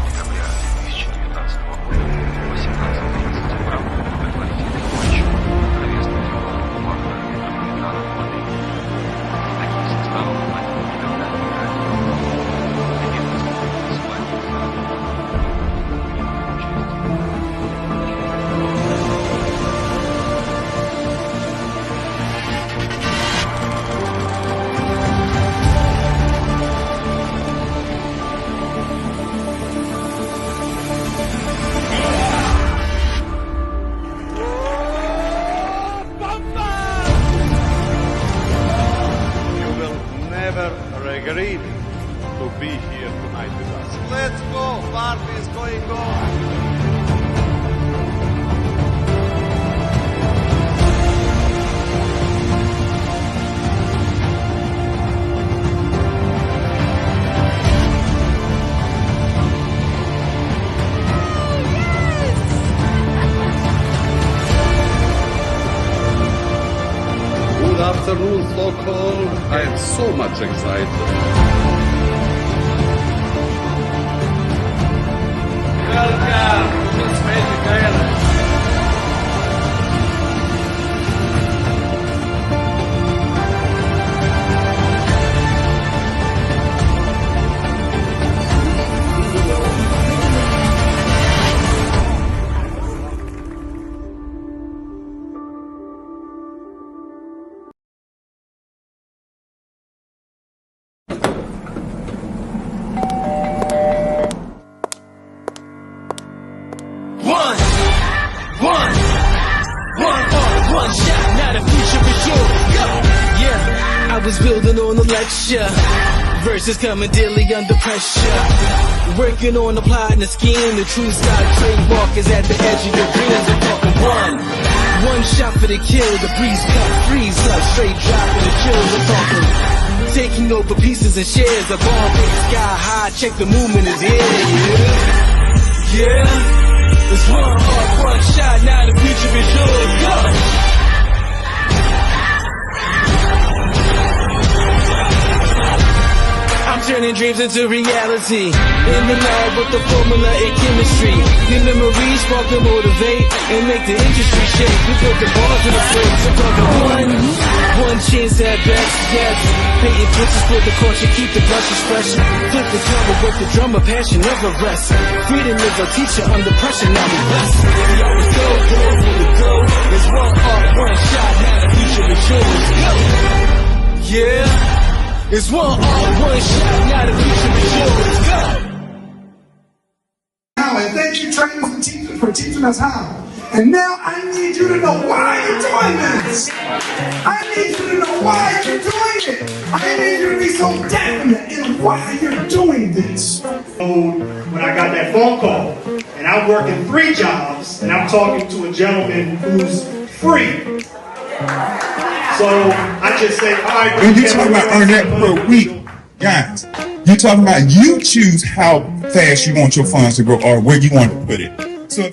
декабря 2019 года в 18:30 в рамках благотворительного матча словесное дело Марка Наполитана в Мадриде. Таким составом они никогда не играли. Теперь наступит свадьба за Agreed to be here tonight with us. Let's go! Party is going on! Good afternoon, Stockholm. I am so much excited. Welcome to this magic island. One shot, now the future is yours. Go! Yeah, I was building on the lecture. Verses coming daily under pressure. Working on applying the scheme. The true style trademark is at the edge of your dreams. I'm talking one shot for the kill. The breeze cut, freeze up, straight dropping the chills. I'm talking taking over pieces and shares. The bomb sky high, check the movement is here. Yeah. It's one heart, one shot, now the future is yours. Go! I'm turning dreams into reality. In the lab with the formula and chemistry. New memories spark to motivate and make the industry shake. We put the ball to the face. I'm talking one chance at best, yes. Painting pictures for the culture, keep the brushes fresh. Flip the cover with the drummer, passion never rest. Freedom is a teacher under pressure, now we blessed. We always go for the go. It's one heart, one shot, now the future is yours. Go! Yeah. It's one art, one shot, now the future is yours. Go! And thank you, trainers and teachers, for teaching us how. And now I need you to know why you're doing this. I need you to know why you're doing it. I need you to be so definite in why you're doing this. When I got that phone call, and I'm working 3 jobs, and I'm talking to a gentleman who's free. So I just say, all right. When you talk about earn that per week, guys, you're talking about you choose how fast you want your funds to grow or where you want to put it. So you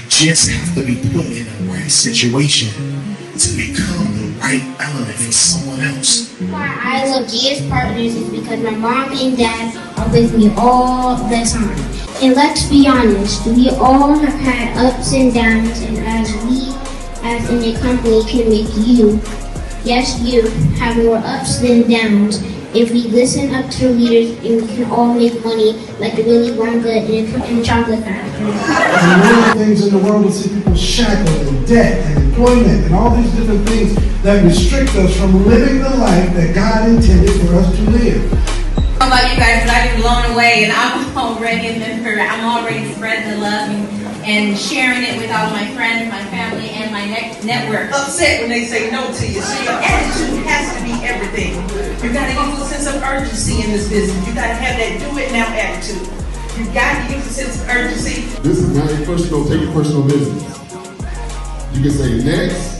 just have to be put in the right situation to become the right element for someone else. Why I love GS Partners is because my mom and dad are with me all the time. And let's be honest, we all have had ups and downs, and as in a company can make you, yes you, have more ups than downs. If we listen up to leaders, and we can all make money like the Willy Wonka in the chocolate factory. And one of the things in the world we see people shackled in debt and employment and all these different things that restrict us from living the life that God intended for us to live. I don't know about you guys, but I've been blown away, and I'm already a member. I'm already spreading the love and sharing it with all my friends, my family, and my network. Upset when they say no to you. So your attitude has to be everything. You got to use a sense of urgency in this business. You got to have that do it now attitude. You got to use a sense of urgency. This is not a personal, take your personal business. You can say next.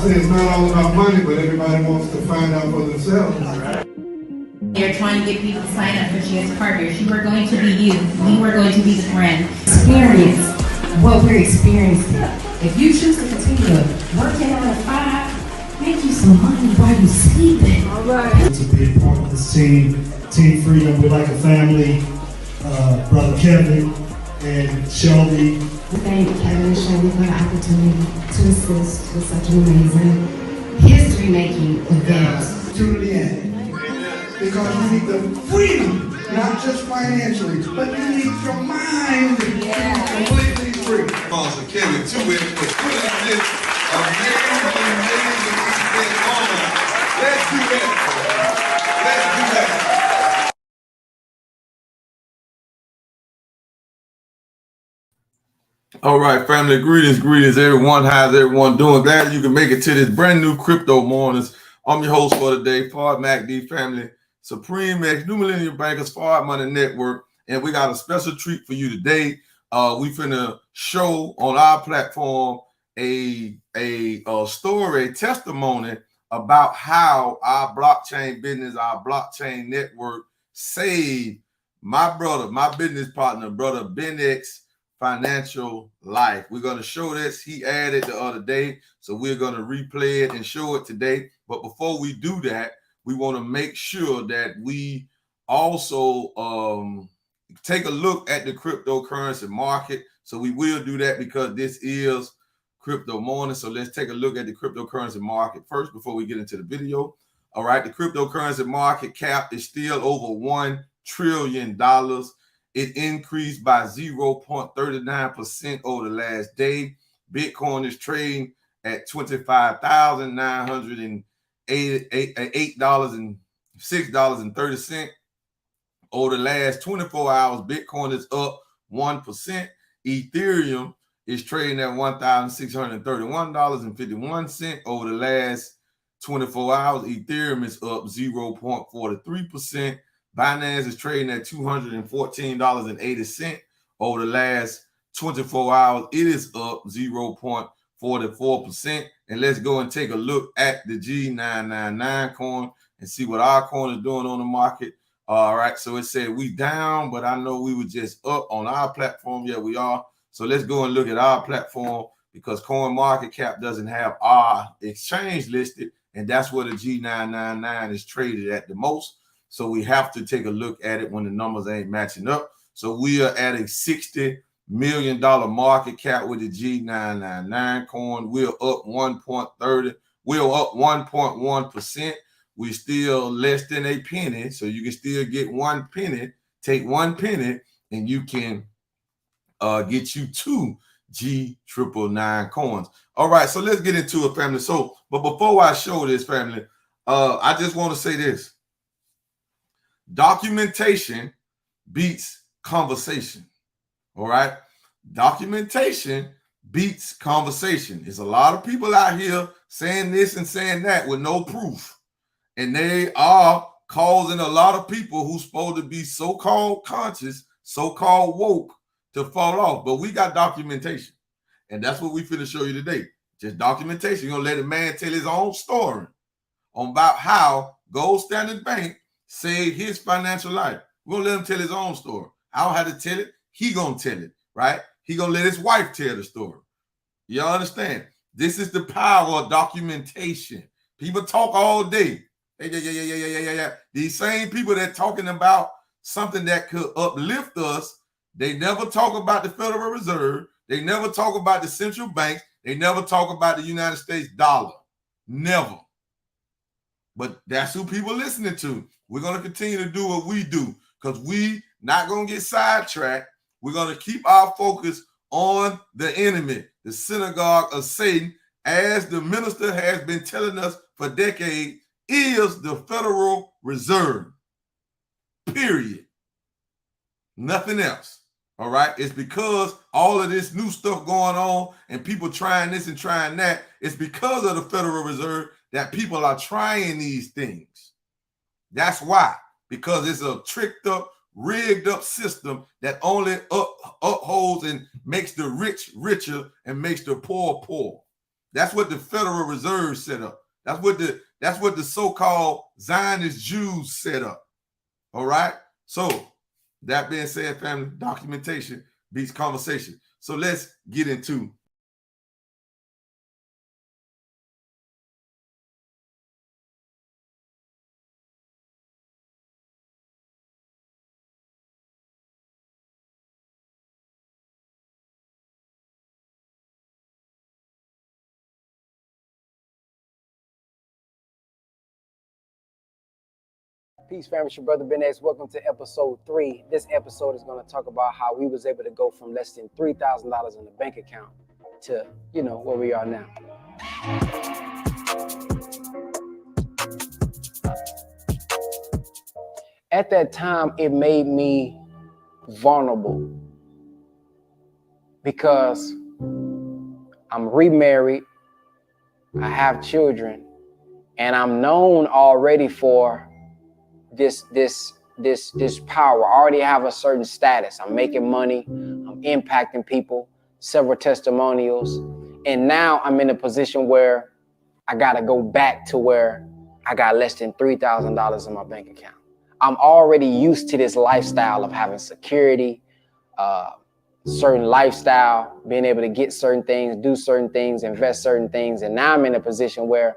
It's not all about money, but everybody wants to find out for themselves. They're trying to get people to sign up for GS Partners. You are going to be you. We are going to be the brand. Experience what we're experiencing. If you choose to continue working on a 5, make you some money while you're sleeping. All right. To be a part of this team, Team Freedom. We're like a family. Brother Kevin and Shelby. We thank Kevin and Shelby for the opportunity to assist with such an amazing history-making event. Opportunity in. Because you need the freedom, not just financially, but you need your mind completely free. Sponsor Kevin Tuitt for putting this amazing event on. Let's do that. Let's do that. All right, family, greetings, everyone. How's everyone doing? Glad you can make it to this brand new Crypto Mornings. I'm your host for today, Fard MacD family, Supreme X, New Millennium Bankers, Fard Money Network, and we got a special treat for you today. We finna show on our platform a story, a testimony about how our blockchain business, our blockchain network saved my brother, my business partner, brother BenX Financial Life. We're going to show this. He added the other day, so we're going to replay it and show it today. But before we do that, we want to make sure that we also take a look at the cryptocurrency market. So we will do that because this is Crypto Morning. So let's take a look at the cryptocurrency market first before we get into the video. All right, the cryptocurrency market cap is still over $1 trillion. It increased by 0.39% over the last day. Bitcoin is trading at $25,908.06.30. Over the last 24 hours, Bitcoin is up 1%. Ethereum is trading at $1,631.51. Over the last 24 hours, Ethereum is up 0.43%. Binance is trading at $214.80. Over the last 24 hours, it is up 0.44%. And let's go and take a look at the G999 coin and see what our coin is doing on the market. All right, so it said we down, but I know we were just up on our platform. Yeah, we are. So let's go and look at our platform because CoinMarketCap doesn't have our exchange listed, and that's where the G999 is traded at the most. So we have to take a look at it when the numbers ain't matching up. So we are at a $60 million market cap with the G999 coin. We're up 1.30. We're up 1.1%. We're still less than a penny. So you can still get 1 penny. Take 1 penny and you can get you 2 G999 coins. All right, so let's get into it, family. So, but before I show this, family, I just want to say this. Documentation beats conversation. All right. Documentation beats conversation. There's a lot of people out here saying this and saying that with no proof. And they are causing a lot of people who's supposed to be so-called conscious, so-called woke to fall off. But we got documentation. And that's what we finna show you today. Just documentation. You're going to let a man tell his own story about how Gold Standard Bank saved his financial life. We're going to let him tell his own story. I don't have to tell it. He going to tell it, right? He going to let his wife tell the story. You understand? This is the power of documentation. People talk all day. Yeah. These same people that talking about something that could uplift us, they never talk about the Federal Reserve. They never talk about the central banks. They never talk about the United States dollar. Never. But that's who people listening to. We're going to continue to do what we do because we not going to get sidetracked. We're going to keep our focus on the enemy, the synagogue of Satan, as the minister has been telling us for decades, is the Federal Reserve. Period. Nothing else. All right. It's because all of this new stuff going on and people trying this and trying that. It's because of the Federal Reserve that people are trying these things. That's why, because it's a tricked up, rigged up system that only upholds and makes the rich richer and makes the poor poor. That's what the Federal Reserve set up. That's what the so-called Zionist Jews set up. All right. So that being said, family, documentation beats conversation. So let's get into Peace, family. It's your brother Ben X. Welcome to episode 3. This episode is going to talk about how we was able to go from less than $3,000 in the bank account to, where we are now. At that time, it made me vulnerable because I'm remarried, I have children, and I'm known already for this power. I already have a certain status. I'm making money, I'm impacting people, several testimonials, and now I'm in a position where I gotta go back to where I got less than $3,000 in my bank account. I'm already used to this lifestyle of having security, certain lifestyle, being able to get certain things, do certain things, invest certain things, and now I'm in a position where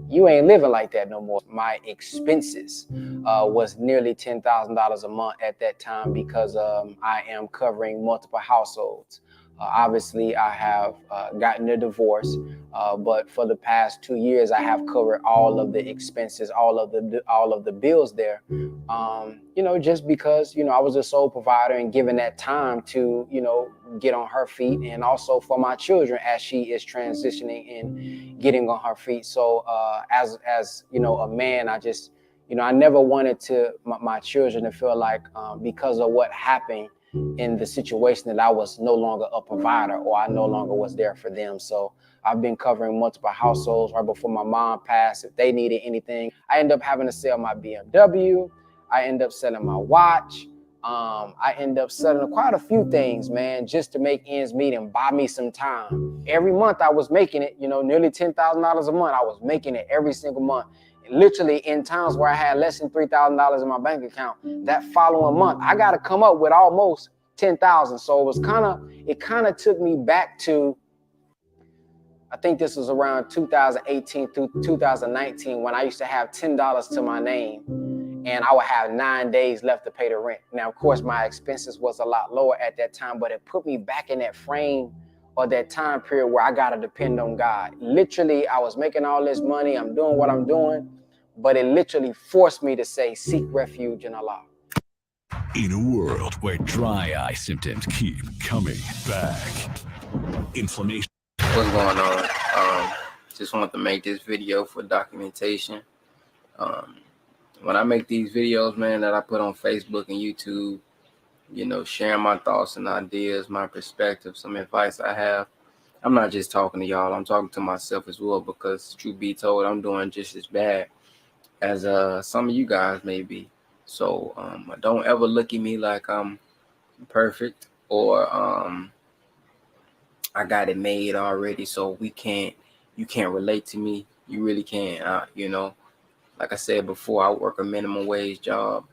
you ain't living like that no more. My expenses was nearly $10,000 a month at that time because I am covering multiple households. Obviously, I have gotten a divorce, but for the past 2 years, I have covered all of the expenses, all of the bills there. Just because I was a sole provider and given that time to get on her feet, and also for my children as she is transitioning and getting on her feet. So as a man, I just I never wanted my children to feel like because of what happened in the situation that I was no longer a provider or I no longer was there for them. So I've been covering multiple households. Right before my mom passed, if they needed anything, I ended up having to sell my BMW. I ended up selling my watch. I ended up selling quite a few things, man, just to make ends meet and buy me some time. Every month I was making it, nearly $10,000 a month. I was making it every single month. Literally in times where I had less than $3,000 in my bank account, that following month, I got to come up with almost $10,000. So it kind of took me back to, I think this was around 2018 through 2019 when I used to have $10 to my name and I would have 9 days left to pay the rent. Now, of course, my expenses was a lot lower at that time, but it put me back in that frame or that time period where I got to depend on God. Literally, I was making all this money. I'm doing what I'm doing, but it literally forced me to say, seek refuge in Allah. In a world where dry eye symptoms keep coming back, inflammation. What's going on? Just wanted to make this video for documentation. When I make these videos, man, that I put on Facebook and YouTube, sharing my thoughts and ideas, my perspective, some advice I have, I'm not just talking to y'all, I'm talking to myself as well, because truth be told, I'm doing just as bad as some of you guys may be. So don't ever look at me like I'm perfect or I got it made already, so you can't relate to me. You really can't. Like I said before, I work a minimum wage job,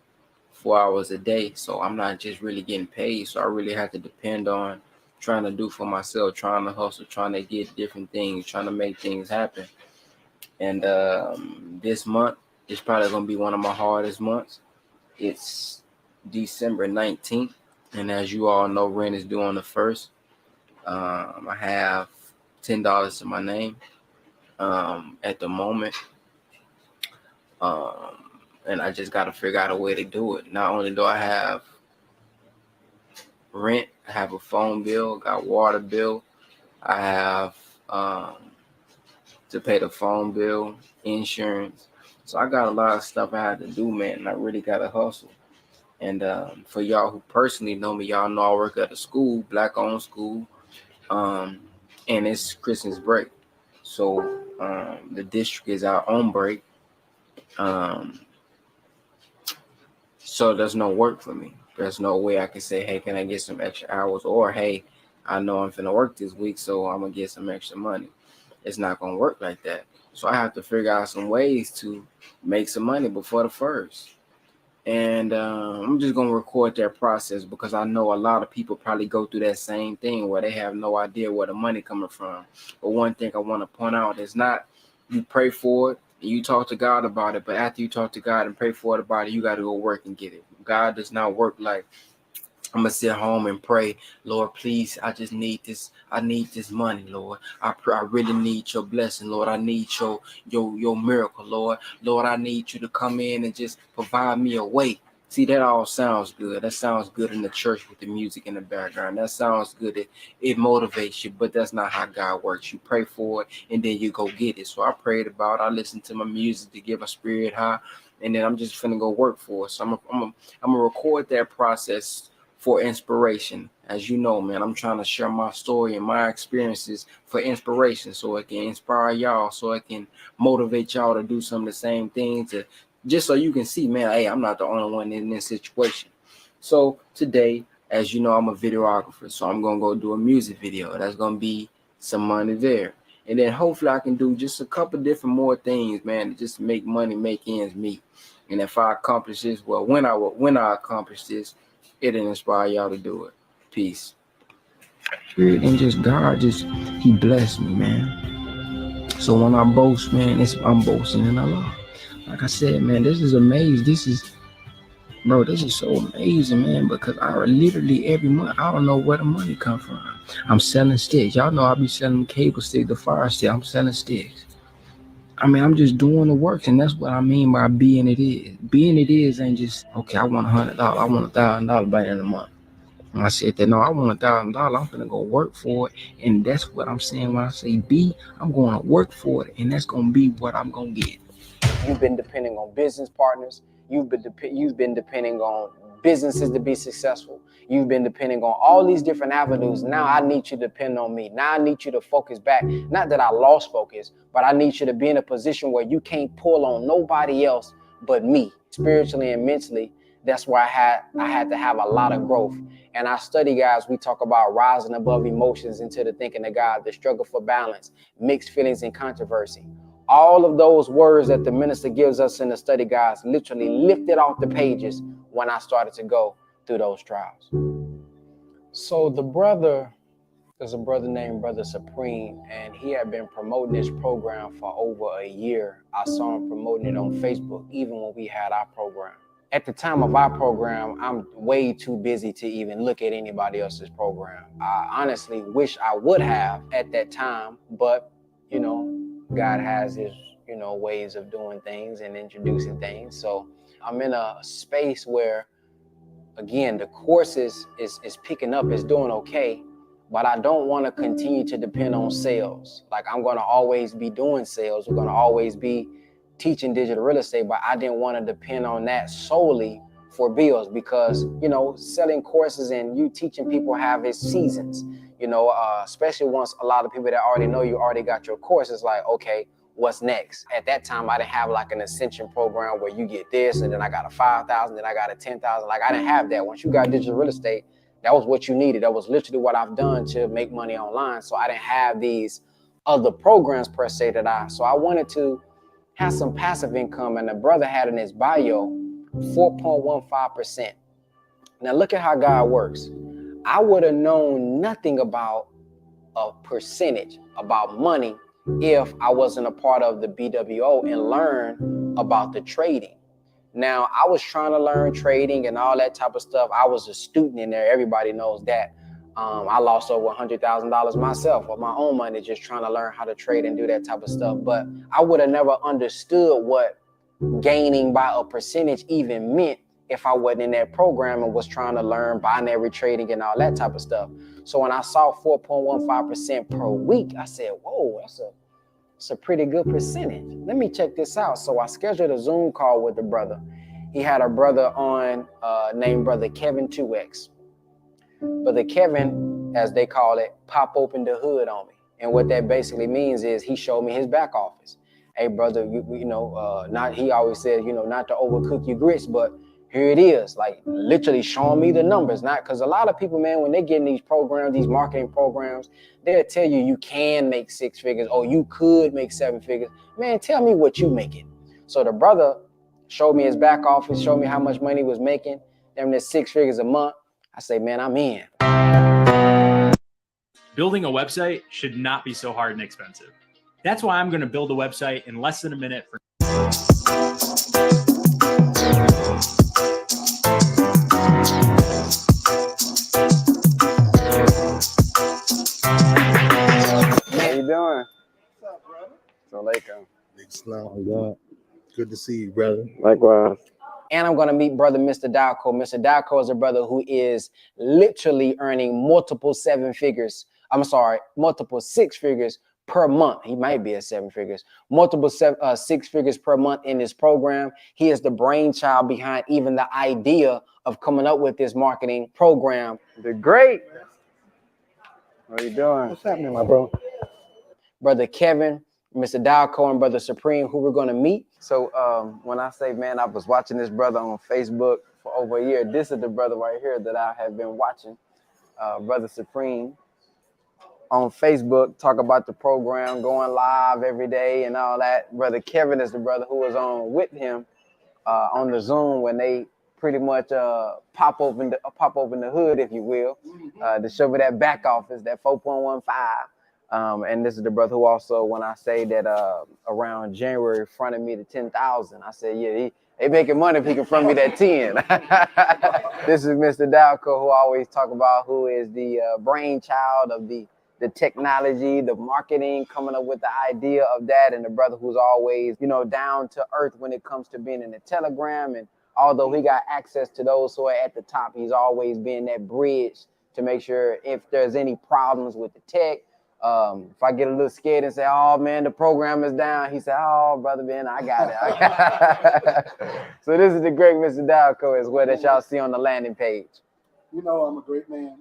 4 hours a day, so I'm not just really getting paid. So I really have to depend on trying to do for myself, trying to hustle, trying to get different things, trying to make things happen. And this month is probably going to be one of my hardest months. It's December 19th, and as you all know, rent is due on the 1st. I have $10 to my name at the moment. And I just got to figure out a way to do it. Not only do I have rent, I have a phone bill, got water bill, I have to pay the phone bill, insurance. So I got a lot of stuff I had to do, man, and I really got to hustle. And for y'all who personally know me, y'all know I work at a school, black-owned school, and it's Christmas break. So the district is out on break. So there's no work for me. There's no way I can say, hey, can I get some extra hours? Or, hey, I know I'm finna work this week, so I'm gonna get some extra money. It's not gonna work like that. So I have to figure out some ways to make some money before the 1st. And I'm just gonna record that process because I know a lot of people probably go through that same thing where they have no idea where the money coming from. But one thing I want to point out is not you pray for it, and you talk to God about it, but after you talk to God and pray for it about it, you got to go work and get it. God does not work like I'm gonna sit home and pray, Lord, please, I just need this. I need this money, Lord. I really need your blessing, Lord. I need your miracle, Lord. Lord, I need you to come in and just provide me a way. See, that all sounds good. That sounds good in the church with the music in the background. That sounds good. It motivates you, but that's not how God works. You pray for it, and then you go get it. So I prayed about it. I listened to my music to get my spirit high, and then I'm just finna go work for it. So I'm gonna record that process for inspiration. As you know, man, I'm trying to share my story and my experiences for inspiration, so it can inspire y'all, so it can motivate y'all to do some of the same things, just so you can see, man, hey, I'm not the only one in this situation. So today, as you know, I'm a videographer, so I'm gonna go do a music video. That's gonna be some money there, and then hopefully I can do just a couple different more things, man, to just make money, make ends meet. And if I accomplish this, well, when I accomplish this, it'll inspire y'all to do it. Peace. And just God, he blessed me, man. So when I boast, man, I'm boasting in Allah. Like I said, man, this is amazing. This is so amazing, man, because I literally every month, I don't know where the money come from. I'm selling sticks. Y'all know I be selling cable stick, the fire stick. I'm selling sticks. I mean, I'm just doing the work, and that's what I mean by being it is. Being it is ain't just, okay, I want $100. I want $1,000 by the end of the month. And I said that, no, I want $1,000. I'm going to go work for it. And that's what I'm saying when I say be, I'm going to work for it. And that's going to be what I'm going to get. You've been depending on business partners. You've been depending on businesses to be successful. You've been depending on all these different avenues. Now I need you to depend on me. Now I need you to focus back. Not that I lost focus, but I need you to be in a position where you can't pull on nobody else but me, spiritually and mentally. That's why I had to have a lot of growth. And I study, guys, we talk about rising above emotions into the thinking of God, the struggle for balance, mixed feelings and controversy. All of those words that the minister gives us in the study, guys, literally lifted off the pages when I started to go through those trials. So there's a brother named Brother Supreme, and he had been promoting this program for over a year. I saw him promoting it on Facebook, even when we had our program. At the time of our program, I'm way too busy to even look at anybody else's program. I honestly wish I would have at that time, but, you know, God has his, ways of doing things and introducing things. So I'm in a space where, again, the courses is picking up, it's doing okay, but I don't want to continue to depend on sales. Like, I'm going to always be doing sales. We're going to always be teaching digital real estate, but I didn't want to depend on that solely for bills, because, selling courses and you teaching people have its seasons, especially once a lot of people that already know you already got your course. It's like, okay, what's next? At that time, I didn't have like an ascension program where you get this, and then I got a 5,000, then I got a 10,000. Like, I didn't have that. Once you got digital real estate, that was what you needed. That was literally what I've done to make money online. So I didn't have these other programs per se so I wanted to have some passive income, and the brother had in his bio 4.15%. Now look at how God works. I would have known nothing about a percentage, about money, if I wasn't a part of the BWO and learn about the trading. Now, I was trying to learn trading and all that type of stuff. I was a student in there. Everybody knows that. I lost over $100,000 myself with my own money, just trying to learn how to trade and do that type of stuff. But I would have never understood what gaining by a percentage even meant if I wasn't in that program and was trying to learn binary trading and all that type of stuff. So when I saw 4.15% per week, I said, whoa, that's a pretty good percentage. Let me check this out. So I scheduled a Zoom call with the brother. He had a brother on named Brother Kevin 2X. Brother Kevin, as they call it, pop open the hood on me. And what that basically means is he showed me his back office. Hey, brother, he always says, not to overcook your grits, but here it is, like literally showing me the numbers. Not because a lot of people, man, when they get in these programs, these marketing programs, they'll tell you can make 6 figures, or you could make 7 figures. Man, tell me what you making. So the brother showed me his back office, showed me how much money he was making. Then there's 6 figures a month. I say, man, I'm in. Building a website should not be so hard and expensive. That's why I'm going to build a website in less than a minute for Oh God. Good to see you, brother. Likewise. And I'm going to meet brother Mr. Dalco. Mr. Dalco is a brother who is literally earning multiple six figures per month. He might be at 7 figures, multiple 6 figures per month in this program. He is the brainchild behind even the idea of coming up with this marketing program. The great. What are you doing? What's happening, my bro? Brother Kevin, Mr. Dalco, and Brother Supreme, who we're going to meet. So when I say, man, I was watching this brother on Facebook for over a year. This is the brother right here that I have been watching, Brother Supreme, on Facebook, talk about the program, going live every day and all that. Brother Kevin is the brother who was on with him on the Zoom when they pretty much pop open the hood, if you will, to show me that back office, that 4.15. And this is the brother who also, when I say that around January, fronted me to 10,000, I said, yeah, they making money if he can front me that 10. This is Mr. Dalco, who I always talk about, who is the brainchild of the technology, the marketing, coming up with the idea of that, and the brother who's always, down to earth when it comes to being in the Telegram. And although he got access to those who are at the top, he's always been that bridge to make sure if there's any problems with the tech, if I get a little scared and say, oh man, the program is down, he said, oh brother Ben, I got it. So this is the great Mr. Dalco as well that y'all see on the landing page. You know I'm a great man.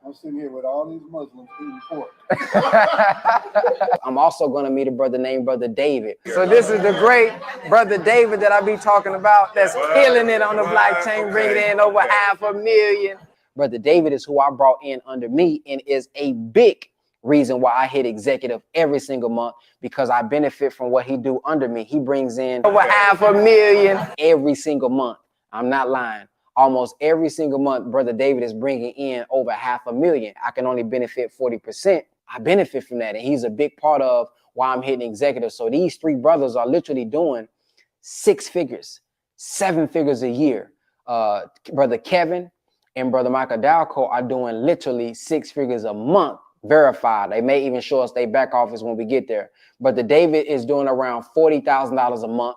I'm sitting here with all these Muslims eating pork. I'm also going to meet a brother named Brother David. So this is the great Brother David that I be talking about that's killing it on the blockchain, bringing in over 500,000. Brother David is who I brought in under me and is a big reason why I hit executive every single month, because I benefit from what he do under me. He brings in over 500,000 every single month. I'm not lying. Almost every single month, Brother David is bringing in over 500,000. I can only benefit 40%. I benefit from that, and he's a big part of why I'm hitting executive. So these three brothers are literally doing 6 figures, 7 figures a year. Brother Kevin and Brother Michael Dalco are doing literally 6 figures a month, verified. They may even show us their back office when we get there. Brother David is doing around $40,000 a month.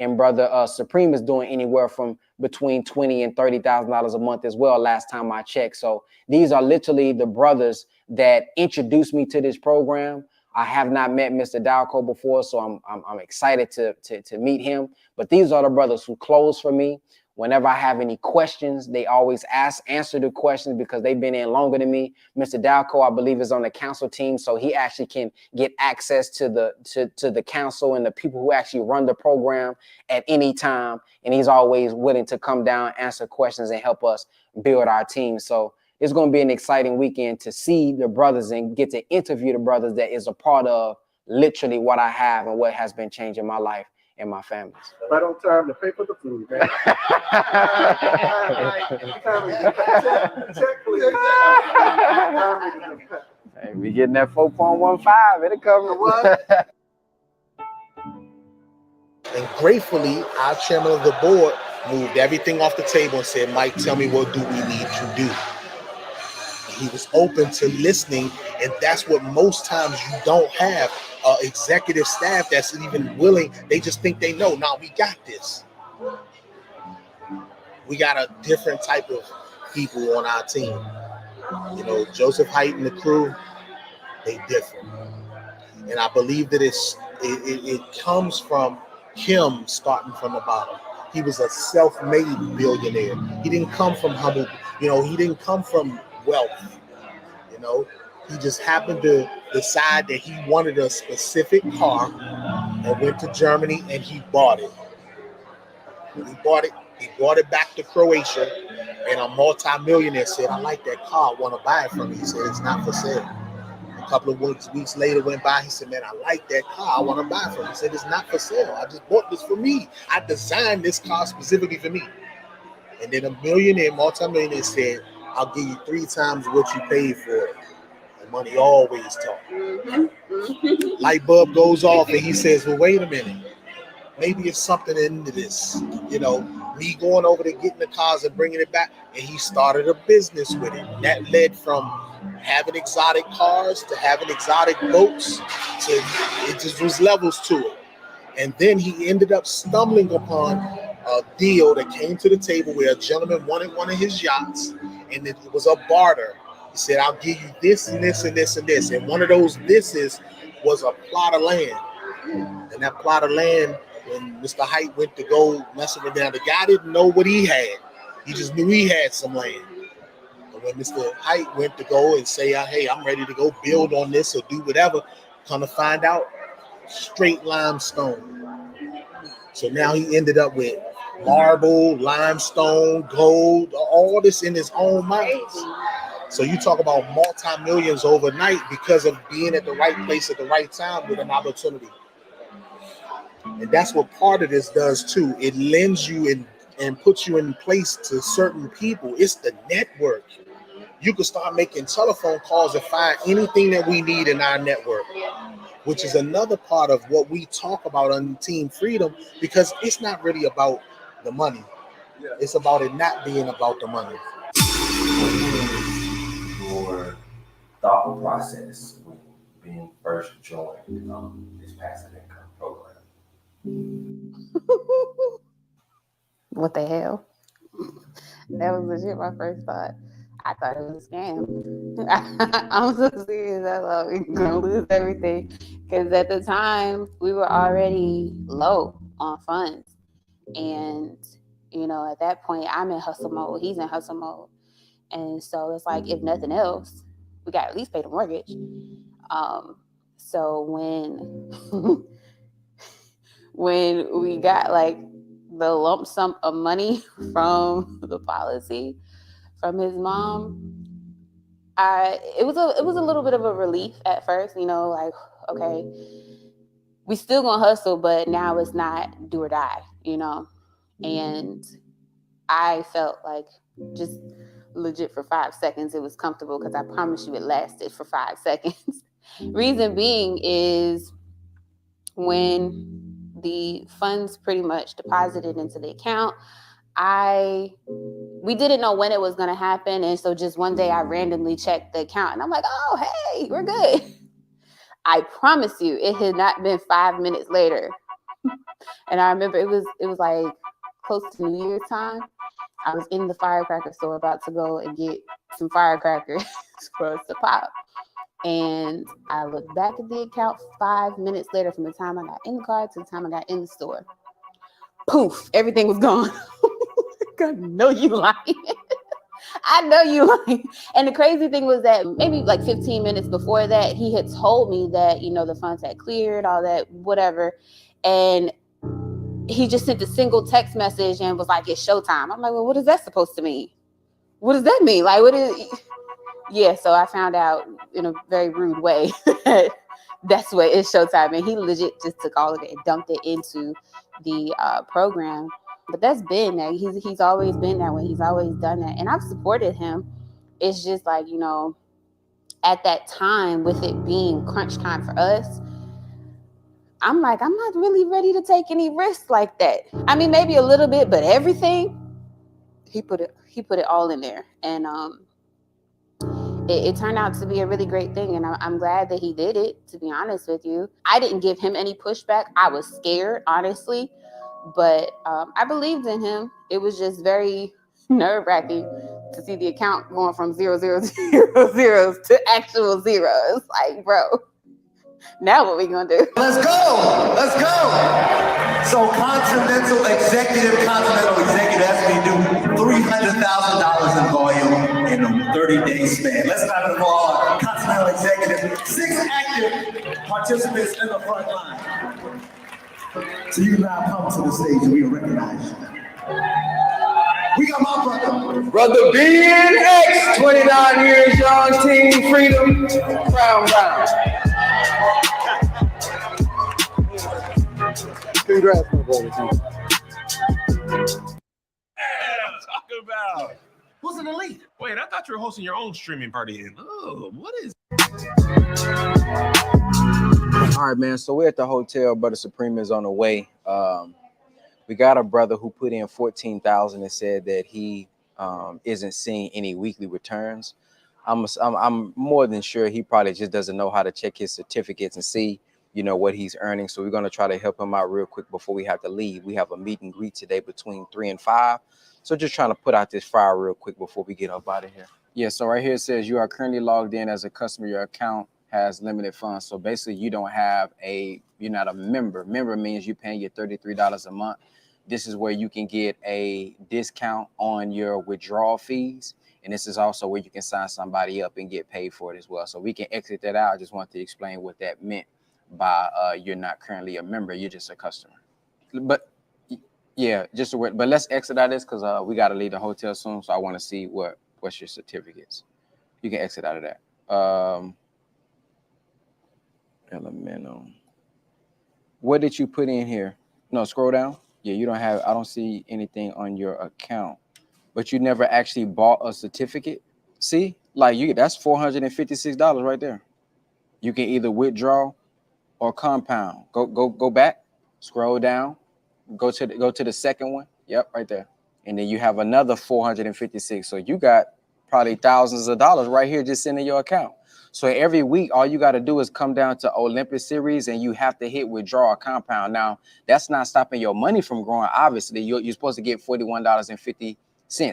And Brother Supreme is doing anywhere from between $20,000 and $30,000 a month as well, last time I checked. So these are literally the brothers that introduced me to this program. I have not met Mr. Dalco before, so I'm excited to meet him. But these are the brothers who close for me. Whenever I have any questions, they always answer the questions because they've been in longer than me. Mr. Dalco, I believe, is on the council team, so he actually can get access to the council and the people who actually run the program at any time. And he's always willing to come down, answer questions, and help us build our team. So it's going to be an exciting weekend to see the brothers and get to interview the brothers that is a part of literally what I have and what has been changing my life and my families. Right on time to pay for the food, man. Check, please. Hey, we getting that 4.15. It'll cover what? And gratefully, our chairman of the board moved everything off the table and said, Mike, tell me what do we need to do? He was open to listening, and that's what most times you don't have. Executive staff that's even willing. They just think they know. Now we got this. We got a different type of people on our team. Joseph Height and the crew, they different. And I believe that it comes from him starting from the bottom. He was a self-made billionaire. He didn't come from humble, he didn't come from wealth. He just happened to decide that he wanted a specific car and went to Germany and he bought it. When he bought it back to Croatia, and a multi-millionaire said, I like that car, I want to buy it from you. He said, it's not for sale. A couple of weeks later went by, he said, man, I like that car, I want to buy it from you. He said, it's not for sale. I just bought this for me. I designed this car specifically for me. And then a multi-millionaire said, I'll give you 3 times what you paid for it. Money always talk. Light bulb goes off and he says, well, wait a minute. Maybe it's something into this. Me going over there, getting the cars and bringing it back. And he started a business with it. That led from having exotic cars to having exotic boats to it just was levels to it. And then he ended up stumbling upon a deal that came to the table where a gentleman wanted one of his yachts, and it was a barter. He said, I'll give you this and this and this and this. And one of those thises was a plot of land. And that plot of land, when Mr. Height went to go messing with down, the guy didn't know what he had. He just knew he had some land. And when Mr. Height went to go and say, hey, I'm ready to go build on this or do whatever, come to find out, straight limestone. So now he ended up with marble, limestone, gold, all this in his own mines. So you talk about multi-millions overnight because of being at the right place at the right time with an opportunity. And that's what part of this does too. It lends you and puts you in place to certain people. It's the network. You can start making telephone calls and find anything that we need in our network, which is another part of what we talk about on Team Freedom, because it's not really about the money. It's about it not being about the money. Your thought process when being first joined this passive income program? What the hell? That was legit my first thought. I thought it was a scam. I'm so serious. I thought we were going to lose everything. Because at the time, we were already low on funds. And, you know, at that point, I'm in hustle mode. He's in hustle mode. And so it's like, if nothing else, we got to at least pay the mortgage. So when we got like the lump sum of money from the policy from his mom, it was a little bit of a relief at first, you know, like, okay, we still gonna hustle, but now it's not do or die, you know. And I felt like just legit for 5 seconds it was comfortable, because I promise you it lasted for 5 seconds. Reason being is when the funds pretty much deposited into the account, we didn't know when it was going to happen. And so just one day I randomly checked the account and I'm like, oh, hey, we're good. I promise you, it had not been 5 minutes later. And I remember it was like close to New Year's time. I was in the firecracker store about to go and get some firecrackers for us to pop. And I looked back at the account 5 minutes later from the time I got in the car to the time I got in the store. Poof, everything was gone. I know you lying. I know you lying. And the crazy thing was that maybe like 15 minutes before that, he had told me that, you know, the funds had cleared, all that, whatever. And he just sent a single text message and was like, it's showtime. I'm like, well, what is that supposed to mean? What does that mean? Like, what is... Yeah, so I found out in a very rude way that that's what it's showtime. And he legit just took all of it and dumped it into the program. But that's been that. He's always been that way. He's always done that. And I've supported him. It's just like, you know, at that time, with it being crunch time for us, I'm like, I'm not really ready to take any risks like that. I mean, maybe a little bit, but everything, he put it all in there. And it turned out to be a really great thing. And I'm glad that he did it, to be honest with you. I didn't give him any pushback. I was scared, honestly. But I believed in him. It was just very nerve-wracking to see the account going from 0, 0, 0, 0 to actual zeros. Like, bro, now what we gonna do? Let's go. So Continental Executive asked me to do $300,000 in volume in a 30-day span. Let's not involve Continental Executive. 6 active participants in the front line. So you now come to the stage and we recognize you. We got my brother BNX, 29 years young, Team Freedom, Crown Round. Congrats, my brother. I'm talking about. Who's an elite? Wait, I thought you were hosting your own streaming party. Oh, what is? All right, man. So we're at the hotel. Brother Supreme is on the way. We got a brother who put in $14,000 and said that he isn't seeing any weekly returns. I'm more than sure he probably just doesn't know how to check his certificates and see you know, what he's earning. So we're going to try to help him out real quick before we have to leave. We have a meet and greet today between 3 and 5. So just trying to put out this fire real quick before we get up out of here. Yeah, so right here it says you are currently logged in as a customer. Your account has limited funds. So basically you don't have you're not a member. Member means you're paying your $33 a month. This is where you can get a discount on your withdrawal fees. And this is also where you can sign somebody up and get paid for it as well. So we can exit that out. I just want to explain what that meant by you're not currently a member. You're just a customer. But yeah, but let's exit out of this because we got to leave the hotel soon. So I want to see what's your certificates. You can exit out of that. Elemental. What did you put in here? No, scroll down. Yeah, you don't have, I don't see anything on your account, but you never actually bought a certificate. See, like that's $456 right there. You can either withdraw or compound. Go back, scroll down, go to the second one. Yep, right there. And then you have another 456. So you got probably thousands of dollars right here just sitting in your account. So every week, all you got to do is come down to Olympus Series and you have to hit withdraw or compound. Now, that's not stopping your money from growing. Obviously, you're supposed to get $41.50.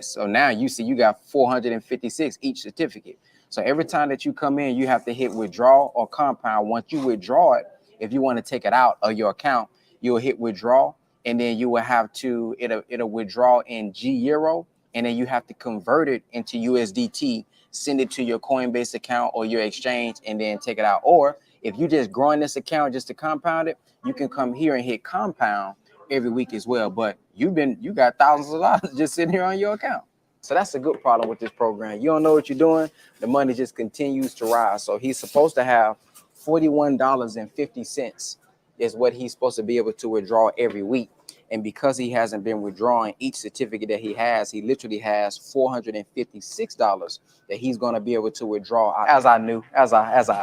So now you see you got 456 each certificate. So every time that you come in, you have to hit withdraw or compound. Once you withdraw it, if you want to take it out of your account, you'll hit withdraw. And then you will have to, it'll withdraw in G Euro. And then you have to convert it into USDT, send it to your Coinbase account or your exchange, and then take it out. Or if you just growing this account just to compound it, you can come here and hit compound every week as well. But you got thousands of dollars just sitting here on your account. So that's a good problem with this program. You don't know what you're doing. The money just continues to rise. So he's supposed to have $41.50 is what he's supposed to be able to withdraw every week. And because he hasn't been withdrawing each certificate that he literally has $456 that he's going to be able to withdraw, as I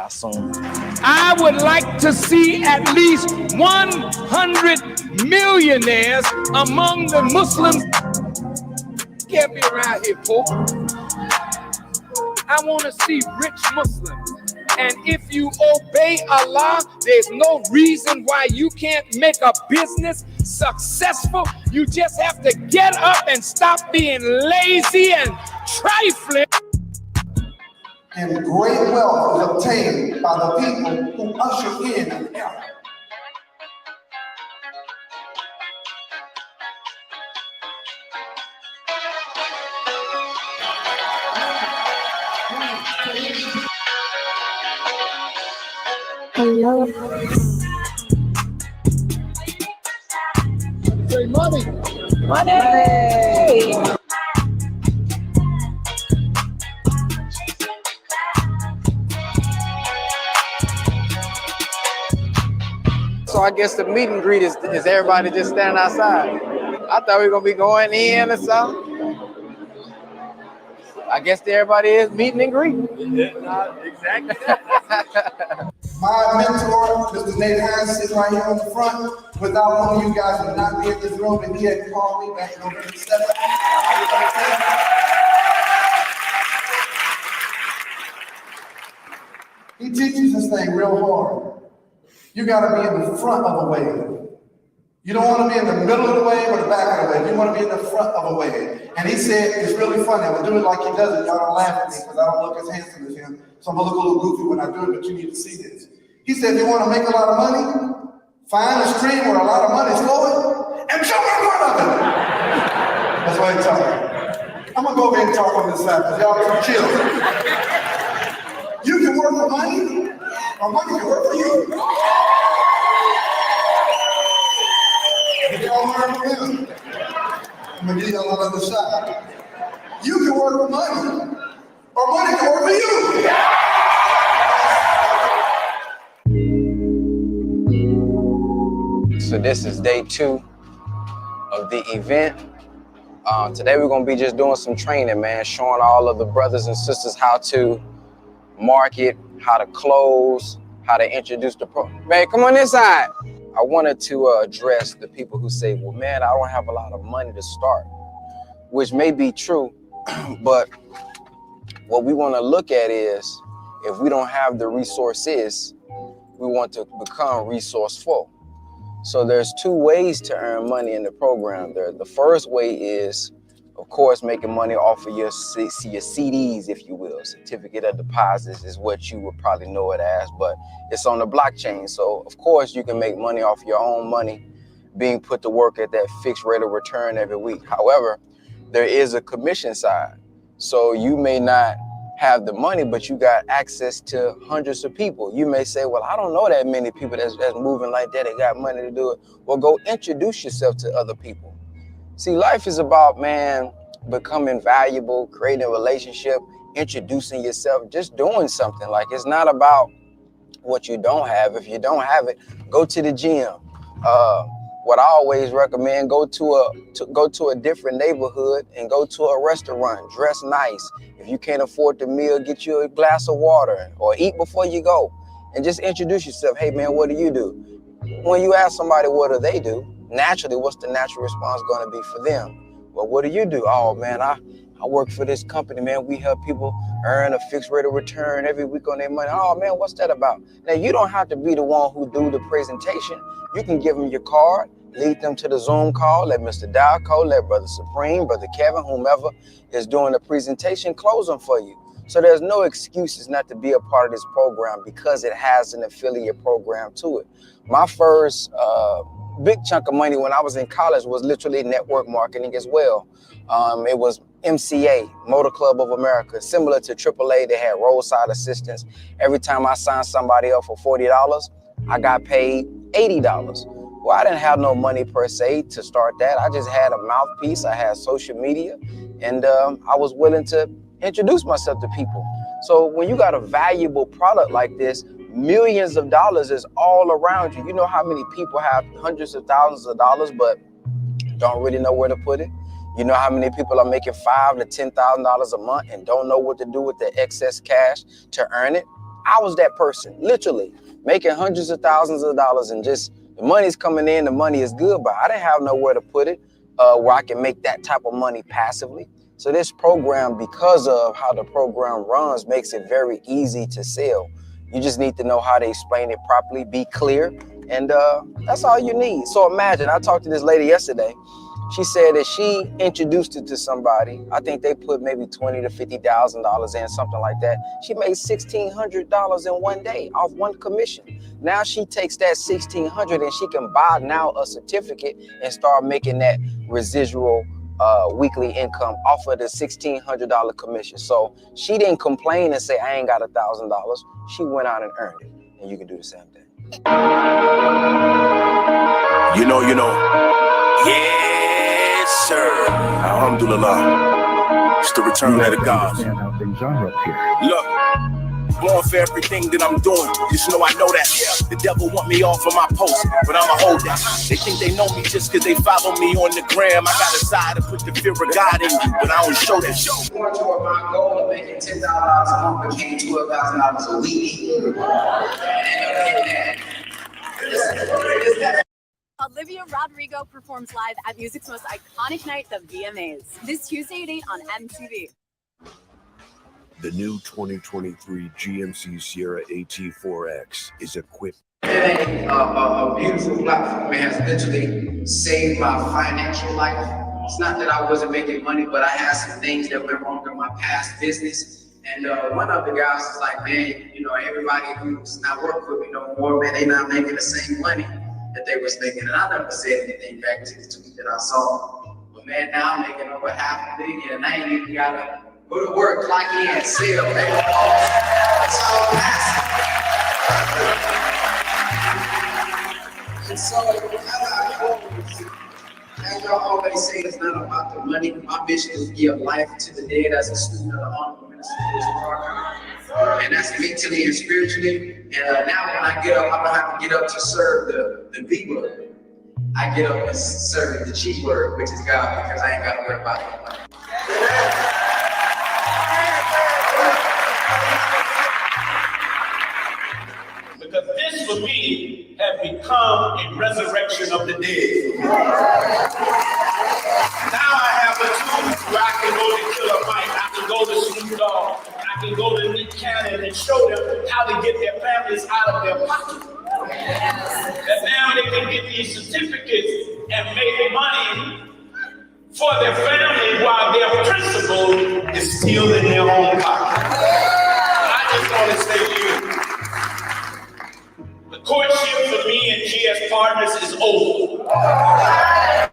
assumed. I would like to see at least 100 millionaires among the Muslims. Can't be around here, poor. I want to see rich Muslims. And if you obey Allah, there's no reason why you can't make a business successful. You just have to get up and stop being lazy and trifling. And great wealth is obtained by the people who usher in and out. Hello. Say money. Money. So I guess the meet and greet is everybody just standing outside. I thought we were gonna be going in or something. I guess everybody is meeting and greeting. Exactly. My mentor, Mr. Nate Harris, sitting right here on the front. Without one of you guys would not be in this room, and he had called me back in November 7th. He teaches this thing real hard. You gotta be in the front of a wave. You don't want to be in the middle of the wave or the back of the wave. You want to be in the front of a wave. And he said, it's really funny. I'm going to do it like he does it. Y'all don't laugh at me because I don't look as handsome as him. So I'm going to look a little goofy when I do it, but you need to see this. He said, if you want to make a lot of money, find a stream where a lot of money is flowing and jump in front of it. That's what he's talking. I'm going to go over and talk on this side because y'all are chill. You can work for money or money can work for you. Y'all learn from him. I'm gonna give y'all another shot. You can work for money, or money can work for you. So this is day 2 of the event. Today we're gonna be just doing some training, man, showing all of the brothers and sisters how to market, how to close, how to introduce the pro. Man, come on this side. I wanted to address the people who say, well, man, I don't have a lot of money to start, which may be true, but what we want to look at is if we don't have the resources, we want to become resourceful. So there's two ways to earn money in the program. The first way is, of course, making money off of your CDs, if you will. Certificate of deposits is what you would probably know it as, but it's on the blockchain. So of course you can make money off your own money being put to work at that fixed rate of return every week. However, there is a commission side. So you may not have the money, but you got access to hundreds of people. You may say, well, I don't know that many people that's moving like that. They got money to do it. Well, go introduce yourself to other people. See, life is about, man, becoming valuable, creating a relationship, introducing yourself, just doing something. Like, it's not about what you don't have. If you don't have it, go to the gym. What I always recommend, go to a different neighborhood and go to a restaurant, dress nice. If you can't afford the meal, get you a glass of water or eat before you go and just introduce yourself. Hey man, what do you do? When you ask somebody what do they do, naturally, what's the natural response going to be for them? Well, what do you do? Oh man, I work for this company, man. We help people earn a fixed rate of return every week on their money. Oh man, what's that about? Now, you don't have to be the one who do the presentation. You can give them your card, lead them to the Zoom call, let Mr. Dalco, let Brother Supreme, Brother Kevin, whomever is doing the presentation, close them for you. So there's no excuses not to be a part of this program because it has an affiliate program to it. My first big chunk of money when I was in college was literally network marketing as well. It was MCA, Motor Club of America, similar to AAA. They had roadside assistance. Every time I signed somebody up for $40, I got paid $80. Well, I didn't have no money per se to start that. I just had a mouthpiece. I had social media, and I was willing to introduce myself to people. So when you got a valuable product like this, millions of dollars is all around you. You know how many people have hundreds of thousands of dollars but don't really know where to put it? You know how many people are making $5,000 to $10,000 a month and don't know what to do with the excess cash to earn it? I was that person, literally making hundreds of thousands of dollars, and just the money's coming in, the money is good, but I didn't have nowhere to put it where I can make that type of money passively. So this program, because of how the program runs, makes it very easy to sell. You just need to know how to explain it properly, be clear, and that's all you need. So imagine, I talked to this lady yesterday. She said that she introduced it to somebody. I think they put maybe $20,000 to $50,000 in, something like that. She made $1,600 in one day off one commission. Now she takes that $1,600 and she can buy now a certificate and start making that residual weekly income off of the $1,600 commission. So she didn't complain and say, I ain't got $1,000. She went out and earned it. And you can do the same thing. You know. Yes, sir. Alhamdulillah. It's the return of the God. Look, going for everything that I'm doing. Just know I know that. The devil want me off of my post, but I'ma hold that. They think they know me just because they follow me on the gram. I got a side to put the fear of God in you, but I don't show that. Going toward my goal of making $10,000 a month became $12,000 a week. Olivia Rodrigo performs live at music's most iconic night, the VMAs, this Tuesday at 8 on MTV. The new 2023 GMC Sierra AT4X is equipped. A beautiful platform. It has literally saved my financial life. It's not that I wasn't making money, but I had some things that went wrong in my past business. And one of the guys was like, man, you know, everybody who's not working with me no more, man, they not making the same money that they was making. And I never said anything back to the tweet that I saw. But man, now I'm making over $500,000 and I ain't even gotta go to work, clock in, sell, make a call. It's all passive. And so, as y'all always say, it's not about the money. My mission is to give life to the dead as a student of the Honorable Minister Parker. And that's mentally and spiritually. And now when I get up, I don't have to get up to serve the B word. I get up and serve the G word, which is God, because I ain't got to worry about the money. Because this for me has become a resurrection of the dead. Now I have a tool where I can go to Killer Mike, I can go to Snoop Dogg, I can go to Nick Cannon and show them how to get their families out of their pocket. money for their family while their principal is still in their own pocket. I just want to say to you, the courtship for me and GS Partners is over. I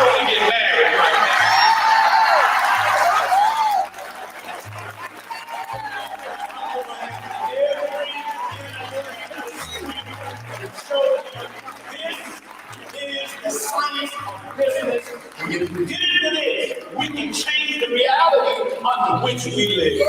want to get married right now. The science of business. And if we get into this, we can change the reality under which we live.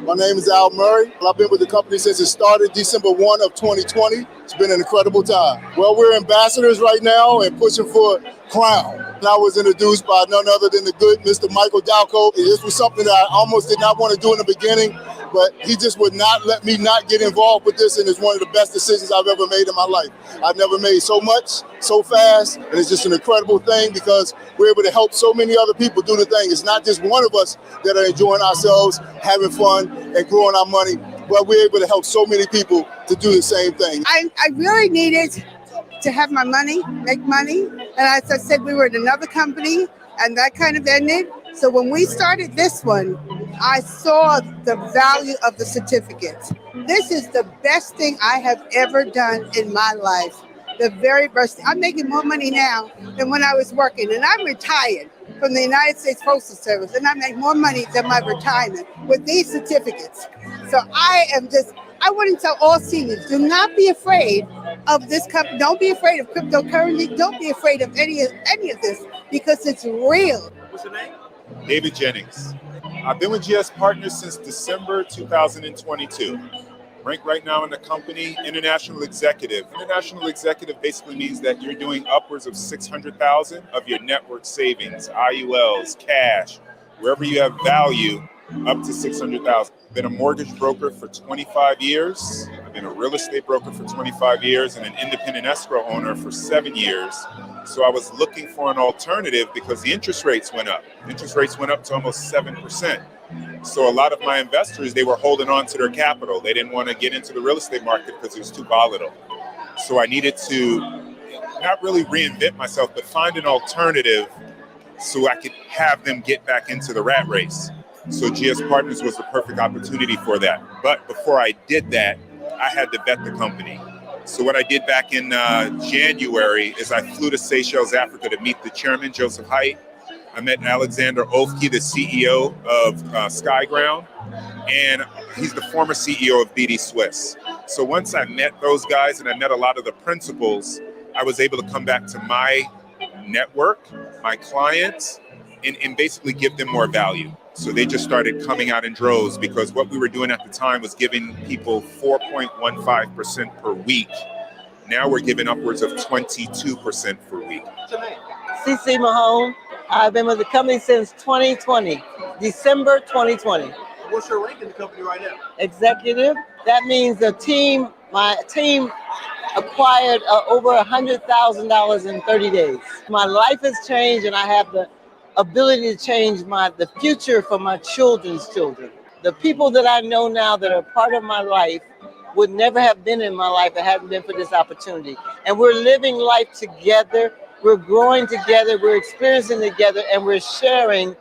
My name is Al Murray. I've been with the company since it started December 1 of 2020. It's been an incredible time. Well, we're ambassadors right now and pushing for Crown. I was introduced by none other than the good Mr. Michael Dalco. This was something that I almost did not want to do in the beginning, but he just would not let me not get involved with this, and it's one of the best decisions I've ever made in my life. I've never made so much, so fast, and it's just an incredible thing because we're able to help so many other people do the thing. It's not just one of us that are enjoying ourselves, having fun, and growing our money, but we're able to help so many people to do the same thing. I really needed to have my money, make money. And as I said, we were at another company and that kind of ended. So when we started this one, I saw the value of the certificates. This is the best thing I have ever done in my life. The very best. I'm making more money now than when I was working, and I'm retired from the United States Postal Service, and I make more money than my retirement with these certificates. So I wouldn't tell all seniors, do not be afraid of this company. Don't be afraid of cryptocurrency. Don't be afraid of any of this because it's real. What's your name? David Jennings. I've been with GS Partners since December 2022. Rank right now in the company, International Executive. International Executive basically means that you're doing upwards of 600,000 of your network savings, IULs, cash, wherever you have value, up to 600,000. Been a mortgage broker for 25 years. I've been a real estate broker for 25 years and an independent escrow owner for 7 years. So I was looking for an alternative because the interest rates went up. Interest rates went up to almost 7%. So a lot of my investors, they were holding on to their capital. They didn't want to get into the real estate market because it was too volatile. So I needed to not really reinvent myself, but find an alternative so I could have them get back into the rat race. So GS Partners was the perfect opportunity for that. But before I did that, I had to vet the company. So what I did back in January is I flew to Seychelles, Africa to meet the chairman, Joseph Haidt. I met Alexander Ofke, the CEO of SkyGround, and he's the former CEO of BD Swiss. So once I met those guys and I met a lot of the principals, I was able to come back to my network, my clients, and basically give them more value. So they just started coming out in droves because what we were doing at the time was giving people 4.15% per week. Now we're giving upwards of 22% per week. CC Mahone. I've been with the company since 2020, December 2020. What's your rank in the company right now? Executive. That means my team acquired over $100,000 in 30 days. My life has changed and I have the ability to change the future for my children's children. The people that I know now that are part of my life would never have been in my life if it hadn't been for this opportunity. And we're living life together. We're growing together, we're experiencing together, and we're sharing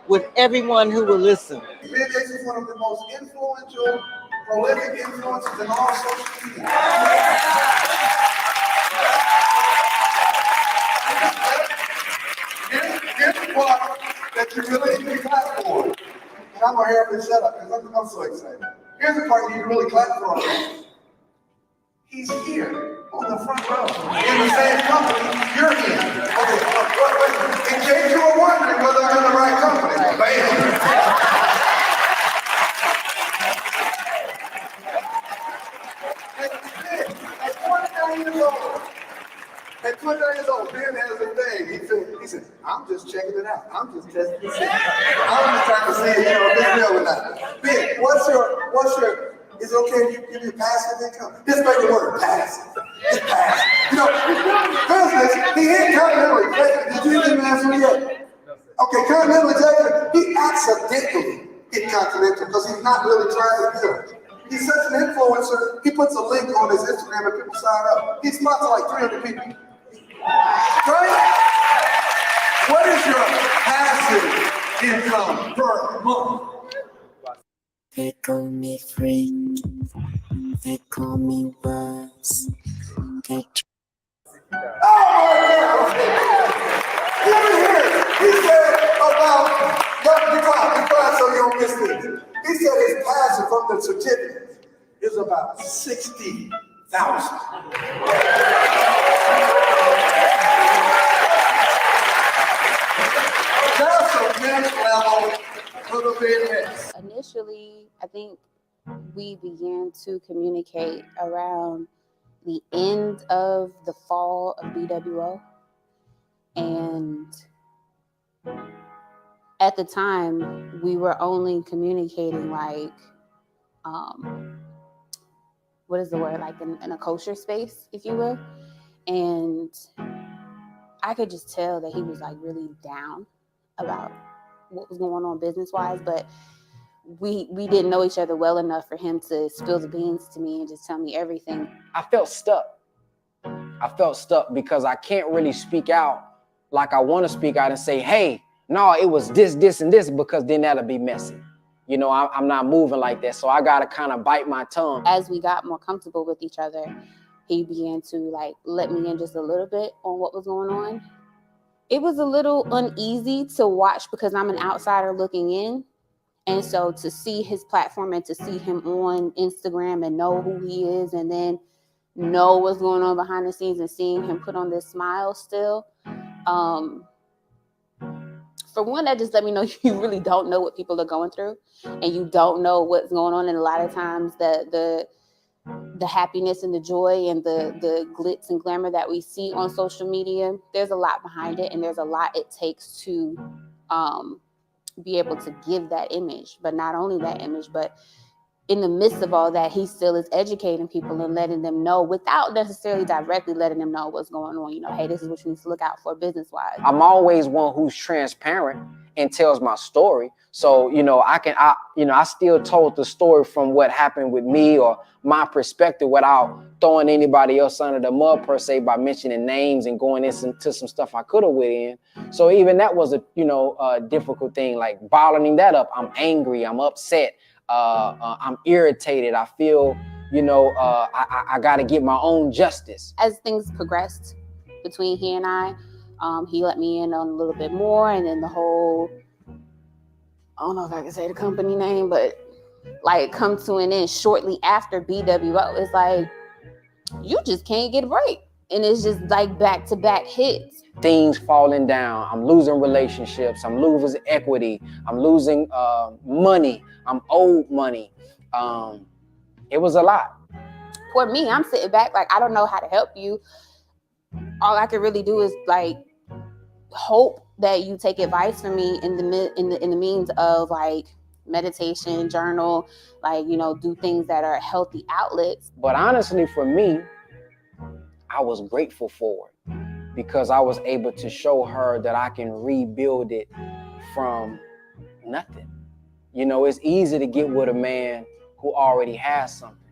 with everyone who will listen. Bill Gates is one of the most influential, prolific influencers in all social media. Here's the part that you really need to clap for. And I'm going to hurry up and shut up because I'm so excited. Here's the part you need to really clap for. He's here on the front row in the same company you're in. Okay, wait. In case you were wondering whether I'm in the right company, bam. At 29 years old, Ben has a thing. He said, I'm just checking it out. I'm just testing it out. I'm just trying to see if you're a big deal or not. Ben, what's your is it okay if you give me passive income? Just make the word passive. It's passive. You know, business, he ain't Continental Executive. Did you even answer yet? Okay, Continental Executive, he accidentally hit Continental because he's not really trying to build. He's such an influencer. He puts a link on his Instagram and people sign up. He sponsors like 300 people. Right? What is your passive income per month? They call me freak. They call me worse. They He said about, be quiet so you don't miss this. He said his passion from the certificate is about 60,000. That's a next level for the business. Initially, I think we began to communicate around the end of the fall of BWO. And at the time, we were only communicating like, what is the word? Like in a kosher space, if you will. And I could just tell that he was like really down about what was going on business-wise, but we didn't know each other well enough for him to spill the beans to me and just tell me everything. I felt stuck. Because I can't really speak out like I want to speak out and say, hey, no, it was this, this, and this, because then that'll be messy. You know, I'm not moving like that. So I got to kind of bite my tongue. As we got more comfortable with each other, he began to like let me in just a little bit on what was going on. It was a little uneasy to watch because I'm an outsider looking in. And so to see his platform and to see him on Instagram and know who he is and then know what's going on behind the scenes and seeing him put on this smile still. For one, that just let me know you really don't know what people are going through and you don't know what's going on. And a lot of times the happiness and the joy and the glitz and glamour that we see on social media, there's a lot behind it and there's a lot it takes to be able to give that image. But not only that image, but in the midst of all that, he still is educating people and letting them know without necessarily directly letting them know what's going on. You know, hey, this is what you need to look out for business-wise. I'm always one who's transparent and tells my story. So, you know, I still told the story from what happened with me or my perspective without throwing anybody else under the mud per se by mentioning names and going into some stuff I could have went in. So even that was a difficult thing, like bottling that up. I'm angry, I'm upset. I'm irritated. I feel, I got to get my own justice. As things progressed between he and I, he let me in on a little bit more. And then the whole, I don't know if I can say the company name, but like come to an end shortly after BWO. It's like, you just can't get a break. And it's just like back-to-back hits. Things falling down. I'm losing relationships. I'm losing equity. I'm losing money. I'm owed money. It was a lot. For me, I'm sitting back like, I don't know how to help you. All I can really do is like hope that you take advice from me in the means of like meditation, journal, like, do things that are healthy outlets. But honestly, for me, I was grateful for it because I was able to show her that I can rebuild it from nothing. It's easy to get with a man who already has something,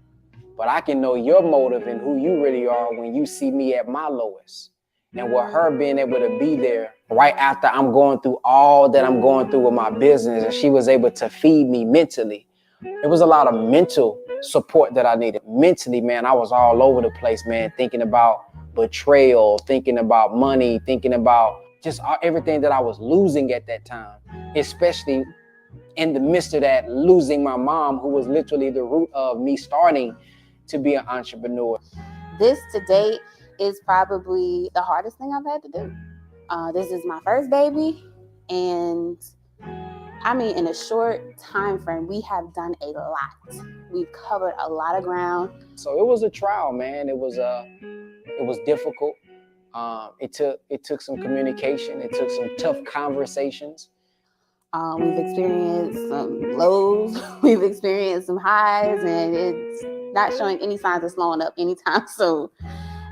but I can know your motive and who you really are when you see me at my lowest. And with her being able to be there right after I'm going through all that I'm going through with my business, and she was able to feed me mentally. It was a lot of mental support that I needed. Mentally, man, I was all over the place, man, thinking about betrayal, thinking about money, thinking about just everything that I was losing at that time, especially in the midst of that, losing my mom, who was literally the root of me starting to be an entrepreneur. This to date is probably the hardest thing I've had to do. This is my first baby, and I mean, in a short time frame, we have done a lot. We've covered a lot of ground. So it was a trial, man. It was difficult. It took some communication. It took some tough conversations. We've experienced some lows. We've experienced some highs, and it's not showing any signs of slowing up anytime soon.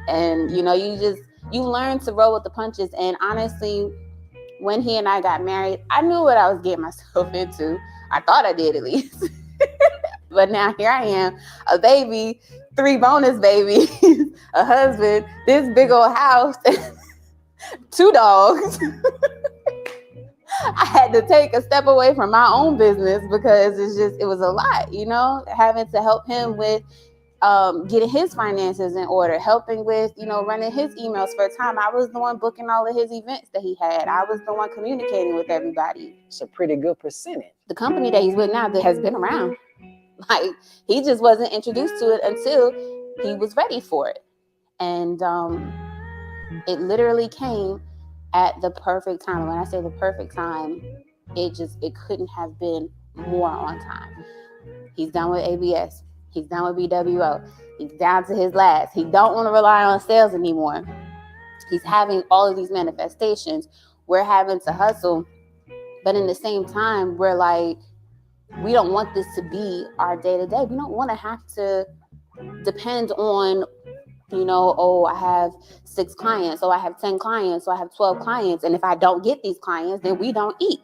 And you learn to roll with the punches. And honestly, when he and I got married, I knew what I was getting myself into. I thought I did at least. But now here I am, a baby, 3 bonus babies, a husband, this big old house, 2 dogs. I had to take a step away from my own business because it was a lot, you know, having to help him with getting his finances in order, helping with, you know, running his emails for a time. I was the one booking all of his events that he had. I was the one communicating with everybody. It's a pretty good percentage. The company that he's with now that has been around, like, he just wasn't introduced to it until he was ready for it. And it literally came at the perfect time. And when I say the perfect time, it couldn't have been more on time. He's done with ABS. He's done with BWO. He's down to his last. He don't want to rely on sales anymore. He's having all of these manifestations. We're having to hustle. But in the same time, we're like, we don't want this to be our day-to-day. We don't want to have to depend on, you know, oh, I have 6 clients, so I have 10 clients, so I have 12 clients. And if I don't get these clients, then we don't eat.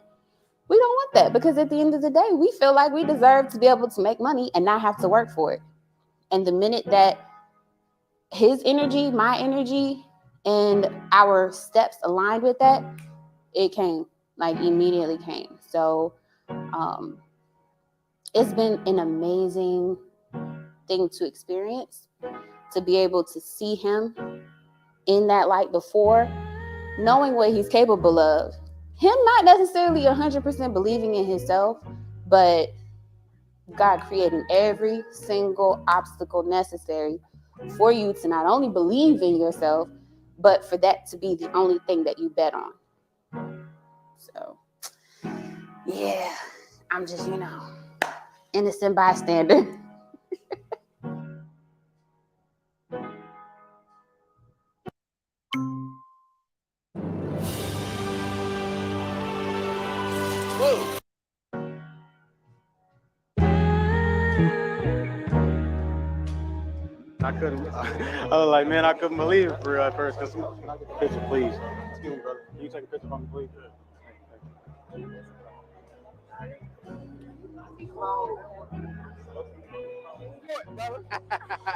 We don't want that, because at the end of the day, we feel like we deserve to be able to make money and not have to work for it. And the minute that his energy, my energy, and our steps aligned with that, it came, like immediately came. So it's been an amazing thing to experience, to be able to see him in that light before, knowing what he's capable of. Him not necessarily 100% believing in himself, but God creating every single obstacle necessary for you to not only believe in yourself, but for that to be the only thing that you bet on. So, yeah, I'm just, you know, innocent bystander. I couldn't. I was like, man, I couldn't believe it for real at first. Cause can I get a picture, please? Excuse me, brother. Can you take a picture of me, please?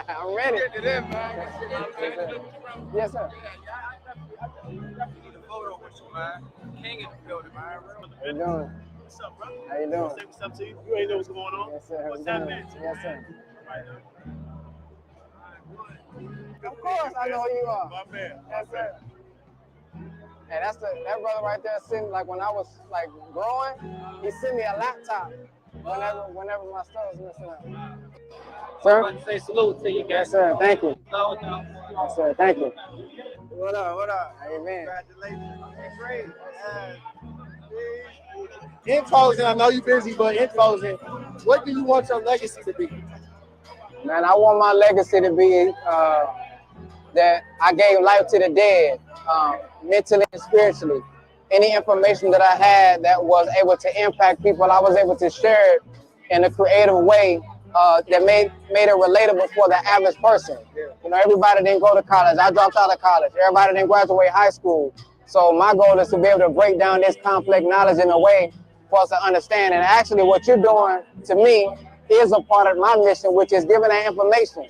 I'm ready. Yes, sir. King in the building, man. How you doing? What's up, brother? How you doing? Say what's up to you. You ain't know what's going on. Yes, sir. What's happening? Yes, sir. Of course, I know who you are. My man. Yes, sir. Hey, that brother right there sent, like, when I was like growing, he sent me a laptop whenever my stuff was messing up. Sir? I say salute to you guys. Yes, sir. Thank you. Yes, sir. Thank you. What up? What up? Amen. Congratulations. Great. In closing, I know you're busy, but in closing, what do you want your legacy to be? Man, I want my legacy to be that I gave life to the dead, mentally and spiritually. Any information that I had that was able to impact people, I was able to share it in a creative way that made it relatable for the average person. You know, everybody didn't go to college. I dropped out of college. Everybody didn't graduate high school. So my goal is to be able to break down this complex knowledge in a way for us to understand. And actually what you're doing to me is a part of my mission, which is giving that information.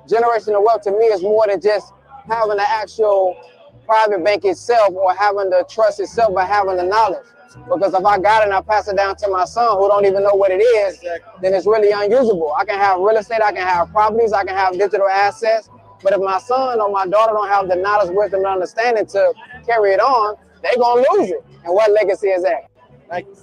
Generational wealth to me is more than just having the actual private bank itself or having the trust itself, but having the knowledge. Because if I got it and I pass it down to my son who don't even know what it is, then it's really unusable. I can have real estate, I can have properties, I can have digital assets. But if my son or my daughter don't have the knowledge, wisdom, and understanding to carry it on, they're going to lose it. And what legacy is that? Thank you.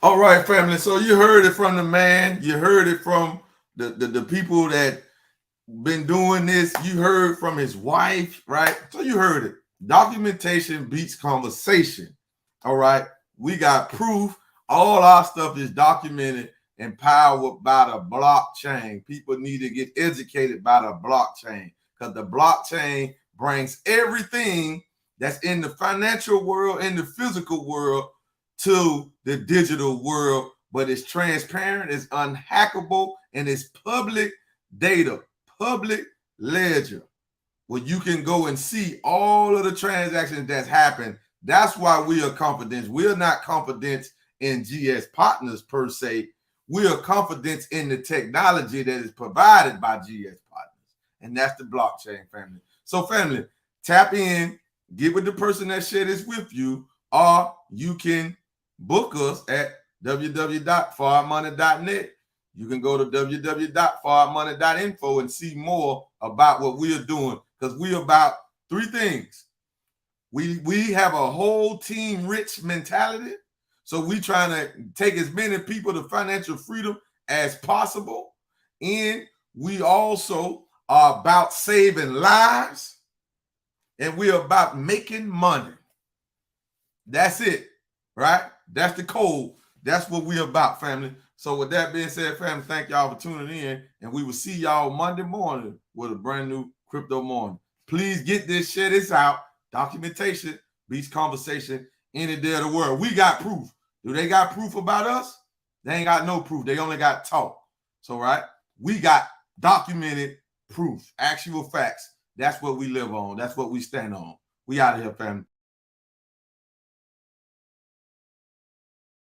All right, family. So you heard it from the man. You heard it from the people that been doing this. You heard from his wife, right? So you heard it. Documentation beats conversation. All right. We got proof. All our stuff is documented and powered by the blockchain. People need to get educated by the blockchain because the blockchain brings everything that's in the financial world and the physical world to the digital world, but it's transparent, it's unhackable, and it's public data, public ledger, where you can go and see all of the transactions that's happened. That's why we are confident. We are not confident in GS Partners per se. We are confident in the technology that is provided by GS Partners, and that's the blockchain, family. So, family, tap in, get with the person that shared this with you, or you can book us at www.forwardmoney.net. You can go to www.forwardmoney.info and see more about what we are doing, because we are about three things. We have a whole team rich mentality. So we trying to take as many people to financial freedom as possible. And we also are about saving lives. And we're about making money. That's it, right? That's the code. That's what we're about, family. So with that being said, family, thank y'all for tuning in. And we will see y'all Monday morning with a brand new Crypto Morning. Please get this, share this out. Documentation beats conversation any day of the world. We got proof. Do they got proof about us? They ain't got no proof. They only got talk. So, right, we got documented proof, actual facts. That's what we live on. That's what we stand on. We out of here, family.